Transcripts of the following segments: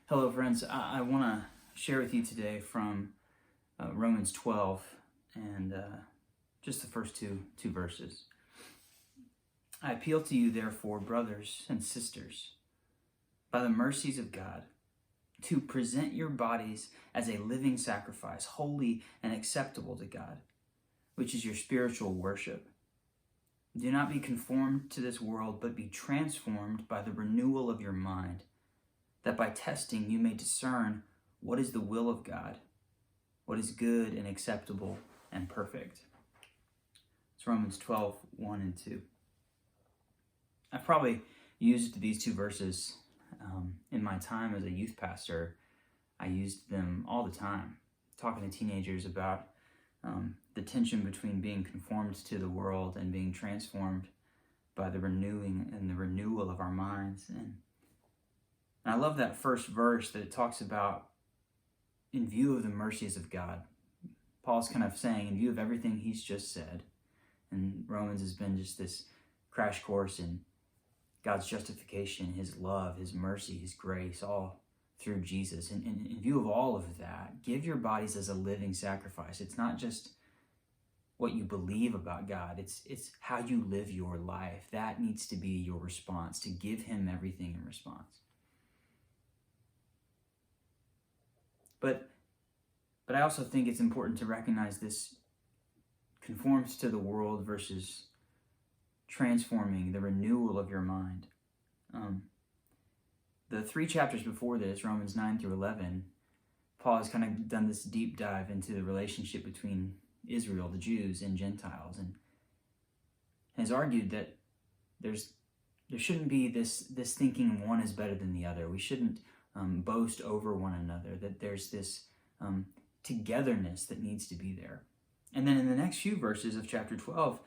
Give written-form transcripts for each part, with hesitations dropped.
Hello, friends. I want to share with you today from Romans 12 and just the first two verses. I appeal to you, therefore, brothers and sisters, by the mercies of God, to present your bodies as a living sacrifice, holy and acceptable to God, which is your spiritual worship. Do not be conformed to this world, but be transformed by the renewal of your mind, that by testing you may discern what is the will of God, what is good and acceptable and perfect. It's Romans 12, 1 and 2. I've probably used these two verses in my time as a youth pastor. I used them all the time, talking to teenagers about the tension between being conformed to the world and being transformed by the renewing and the renewal of our minds. And I love that first verse that it talks about in view of the mercies of God. Paul's kind of saying, in view of everything he's just said, and Romans has been just this crash course in God's justification, his love, his mercy, his grace, all through Jesus. And in view of all of that, give your bodies as a living sacrifice. It's not just what you believe about God, it's how you live your life. That needs to be your response, to give him everything in response. But I also think it's important to recognize this conforms to the world versus transforming, the renewal of your mind. The 3 chapters before this, Romans 9 through 11, Paul has kind of done this deep dive into the relationship between Israel, the Jews, and Gentiles, and has argued that there shouldn't be this thinking one is better than the other. We shouldn't boast over one another, that there's this togetherness that needs to be there. And then in the next few verses of chapter 12,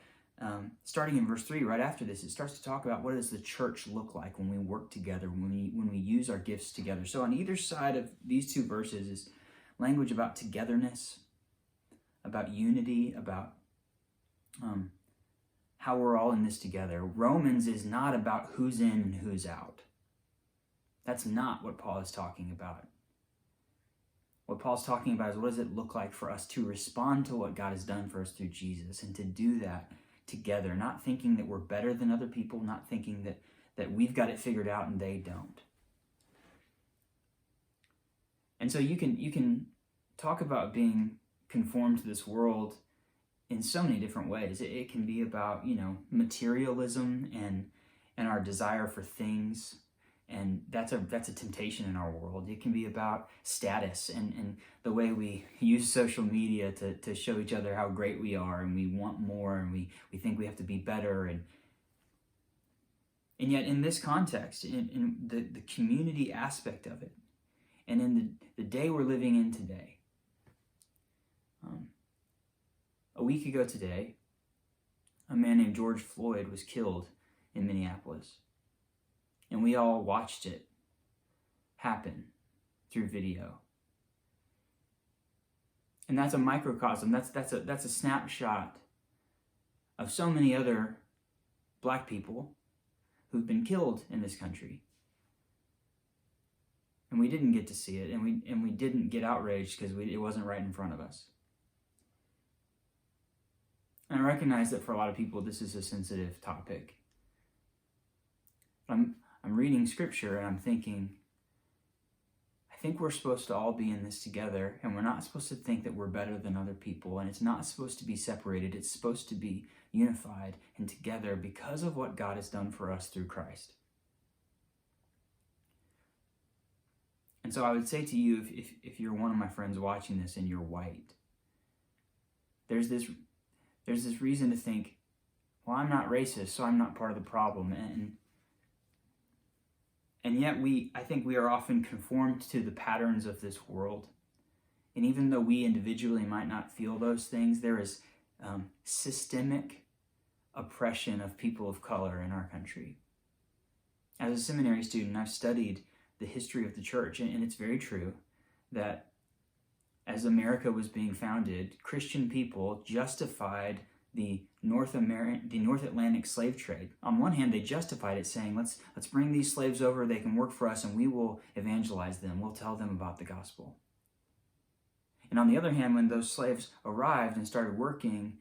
starting in verse 3, right after this, it starts to talk about what does the church look like when we work together, when we use our gifts together. So on either side of these 2 verses is language about togetherness, about unity, about how we're all in this together. Romans is not about who's in and who's out. That's not what Paul is talking about. What Paul's talking about is what does it look like for us to respond to what God has done for us through Jesus, and to do that together, not thinking that we're better than other people, not thinking that we've got it figured out and they don't. And so you can talk about being conformed to this world in so many different ways. It can be about, materialism and our desire for things. And that's a temptation in our world. It can be about status and the way we use social media to show each other how great we are, and we want more, and we think we have to be better. And yet in this context, in the community aspect of it, and in the day we're living in today, a week ago today, a man named George Floyd was killed in Minneapolis. And we all watched it happen through video. And that's a microcosm. That's a snapshot of so many other Black people who've been killed in this country. And we didn't get to see it, and we didn't get outraged because it wasn't right in front of us. And I recognize that for a lot of people, this is a sensitive topic. I'm reading scripture and I'm thinking, I think we're supposed to all be in this together, and we're not supposed to think that we're better than other people, and it's not supposed to be separated. It's supposed to be unified and together because of what God has done for us through Christ. And so I would say to you, if you're one of my friends watching this and you're white, there's this reason to think, well, I'm not racist, so I'm not part of the problem. And yet I think we are often conformed to the patterns of this world. And even though we individually might not feel those things, there is systemic oppression of people of color in our country. As a seminary student, I've studied the history of the church, and it's very true that as America was being founded, Christian people justified the North Atlantic slave trade. On one hand, they justified it, saying, let's bring these slaves over, they can work for us, and we will evangelize them. We'll tell them about the gospel. And on the other hand, when those slaves arrived and started working,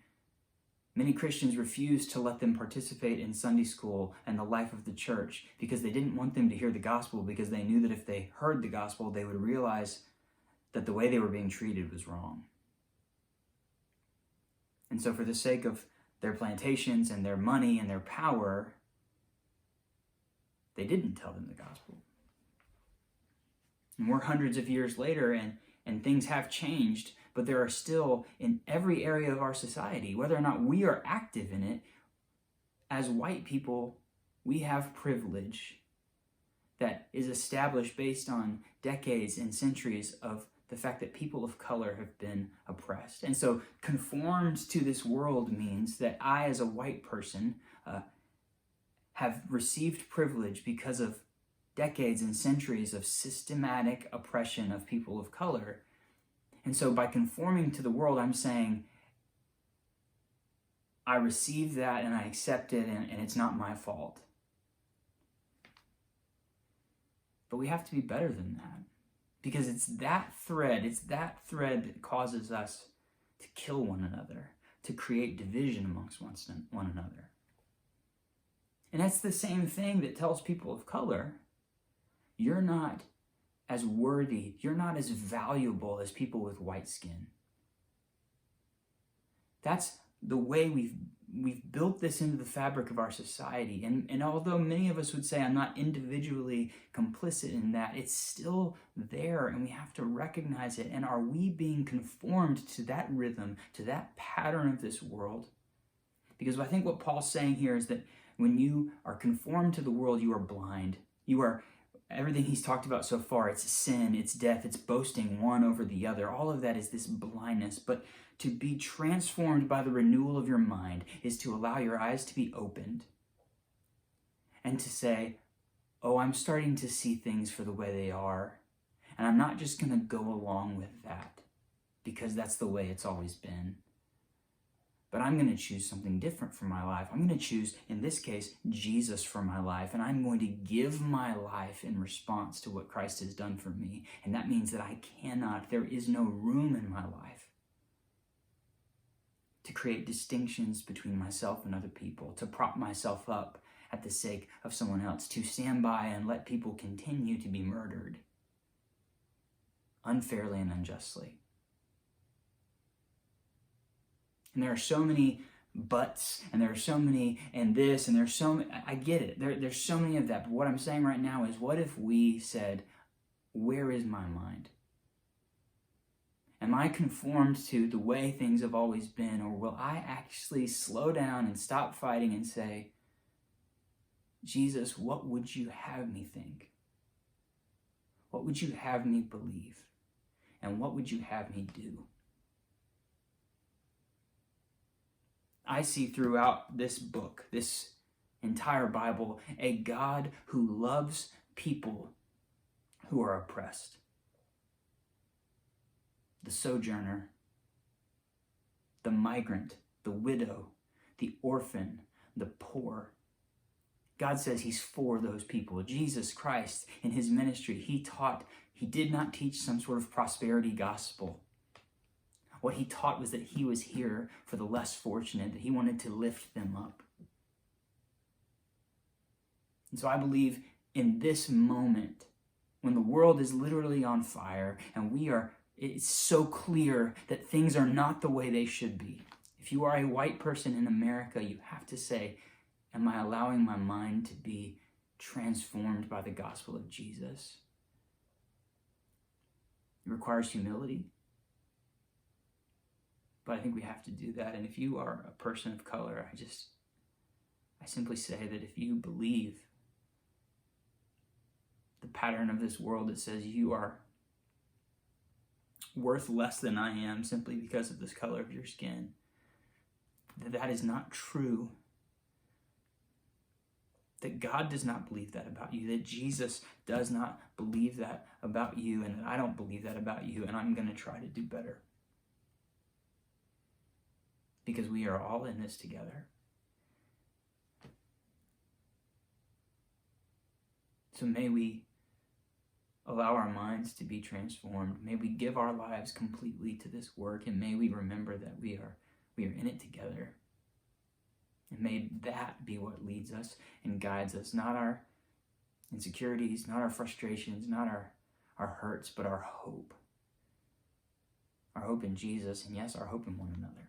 many Christians refused to let them participate in Sunday school and the life of the church because they didn't want them to hear the gospel, because they knew that if they heard the gospel, they would realize that the way they were being treated was wrong. And so for the sake of their plantations and their money and their power, they didn't tell them the gospel. And we're hundreds of years later, and things have changed, but there are still, in every area of our society, whether or not we are active in it, as white people, we have privilege that is established based on decades and centuries of the fact that people of color have been oppressed. And so conformed to this world means that I, as a white person, have received privilege because of decades and centuries of systematic oppression of people of color. And so by conforming to the world, I'm saying, I receive that and I accept it, and it's not my fault. But we have to be better than that. Because it's that thread that causes us to kill one another, to create division amongst one another. And that's the same thing that tells people of color, you're not as worthy, you're not as valuable as people with white skin. That's the way we've built this into the fabric of our society. And although many of us would say I'm not individually complicit in that, it's still there, and we have to recognize it. And are we being conformed to that rhythm, to that pattern of this world? Because I think what Paul's saying here is that when you are conformed to the world, you are blind. You are, everything he's talked about so far, it's sin, it's death, it's boasting one over the other. All of that is this blindness. But to be transformed by the renewal of your mind is to allow your eyes to be opened and to say, oh, I'm starting to see things for the way they are. And I'm not just going to go along with that because that's the way it's always been. But I'm going to choose something different for my life. I'm going to choose, in this case, Jesus for my life. And I'm going to give my life in response to what Christ has done for me. And that means that there is no room in my life to create distinctions between myself and other people, to prop myself up at the sake of someone else, to stand by and let people continue to be murdered unfairly and unjustly. And there are so many buts, and there are so many, and this, and there's so many, I get it, there's so many of that, but what I'm saying right now is, what if we said, where is my mind? Am I conformed to the way things have always been, or will I actually slow down and stop fighting and say, Jesus, what would you have me think? What would you have me believe? And what would you have me do? I see throughout this book, this entire Bible, a God who loves people who are oppressed. The sojourner, the migrant, the widow, the orphan, the poor. God says he's for those people. Jesus Christ, in his ministry, he did not teach some sort of prosperity gospel. What he taught was that he was here for the less fortunate, that he wanted to lift them up. And so I believe in this moment, when the world is literally on fire and it's so clear that things are not the way they should be. If you are a white person in America, you have to say, am I allowing my mind to be transformed by the gospel of Jesus? It requires humility. But I think we have to do that. And if you are a person of color, I simply say that if you believe the pattern of this world that says you are worth less than I am simply because of this color of your skin, that is not true. That God does not believe that about you, that Jesus does not believe that about you, and that I don't believe that about you, and I'm going to try to do better. because we are all in this together. So may we allow our minds to be transformed. May we give our lives completely to this work, and may we remember that we are in it together. And may that be what leads us and guides us, not our insecurities, not our frustrations, not our hurts, but our hope. Our hope in Jesus, and yes, our hope in one another.